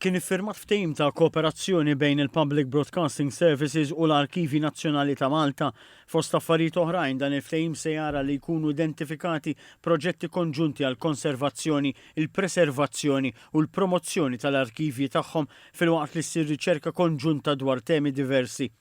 Kien iffirmat ftehim ta' kooperazzjoni bejn il-Public Broadcasting Services u l-Arkivi Nazzjonali ta' Malta. Fost affarijiet oħrajn dan il-ftehim se jara li jkunu identifikati proġetti konġunti għal konservazzjoni, il-preservazzjoni u l-promozzjoni tal-arkivji tagħhom filwaqt li ssir riċerka konġunta dwar temi diversi.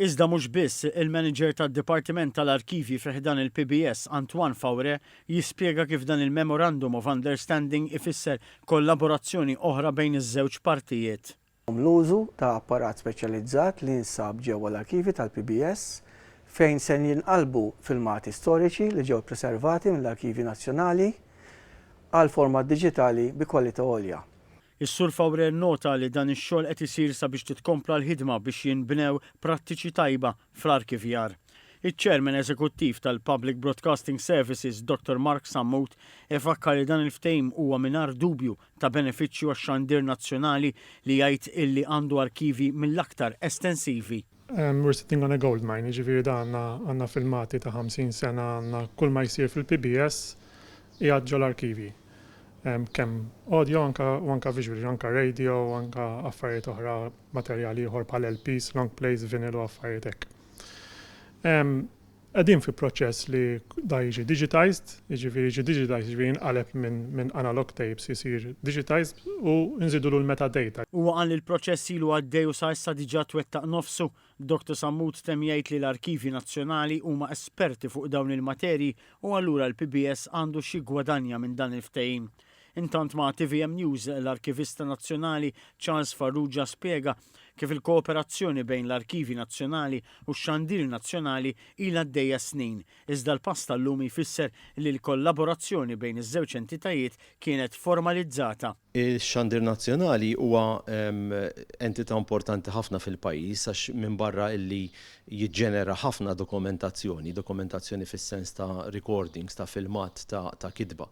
Iżda mhux biss, il-manager tad-Dipartiment tal-Arkivji fiħdan il-PBS, Antoine Faure, jispjega kif dan il-Memorandum of Understanding ifisser kollaborazzjoni oħra bejn iż-żewġ partijiet. L-użu ta' apparat speċjalizzat li jinsab ġewwa l-arkivji tal-PBS fejn se jinqalbu filmati storiċi li ġew preservati mill-Arkivji Nazzjonali għal format diġitali bi kwalità għolja. Is-Sur Faure nota li dan ix-xogħol qed isir sabiex titkompla l-ħidma biex jinbnew prattiċi tajba fl-arkivjar. Iċ-Chairman Eżekuttiv tal-Public Broadcasting Services, Dr. Mark Sammut, ifakkar li dan il-ftehim huwa mingħajr dubju ta' benefiċċju għax-xandir nazzjonali li jgħid illi għandu arkivi mill-aktar estensivi. We're sitting on a gold mine, ġifieri dan għandna filmati ta' 50 sena, għandna kull ma jsir fil-PBS jgħid ġol arkivi. Kemm audio, anka visual, anka radio, anka affarijiet oħra, materjali oħra bħal LPs, long plays, vinyl u affarijiet hekk. Qegħdin fi proċess li da jiġi digitized, jiġifieri inqaleb minn analog tapes isir digitized u nżidu l-metadata. Huwa qal li l-proċess ilu għaddej u sa issa diġà twettaq nofsu. Dr. Sammut tem jgħid li l-Arkivji Nazzjonali huma esperti fuq dawn il-materji u allura l-PBS għandu xi gwadanja minn dan il-ftehim. Intant ma' TVM News l-Arkivista Nazzjonali Charles Farrugia spjega kif il-kooperazzjoni bejn l-Arkivji Nazzjonali u x-Xandir Nazzjonali ilha għaddejja snin. Iżda l-pass tal-lum jfisser li l-kollaborazzjoni bejn iż-żewġ entitajiet kienet formalizzata. Ix-Xandir Nazzjonali huwa entità importanti ħafna fil-pajjiż għax minn barra illi jiġġenera ħafna dokumentazzjoni fis-sens ta' recordings, ta' filmat, ta' kidba.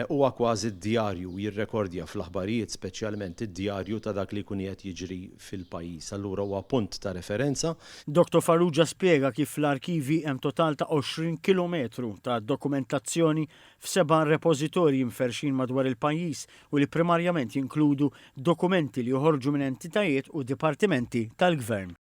Huwa kważi d-djarju jirrekordja fl-aħbarijiet speċjalment id-djarju ta' dak li jkun qed jiġri fil-pajjiż. Allura huwa punt ta' referenza. Dr. Farrugia spjega kif l-arkivi hemm total ta' 20 kilometru ta' dokumentazzjoni f'7 repożitorji mferxin madwar il-pajjiż u li primarjament jinkludu dokumenti li joħorġu minn entitajiet u dipartimenti tal-Gvern.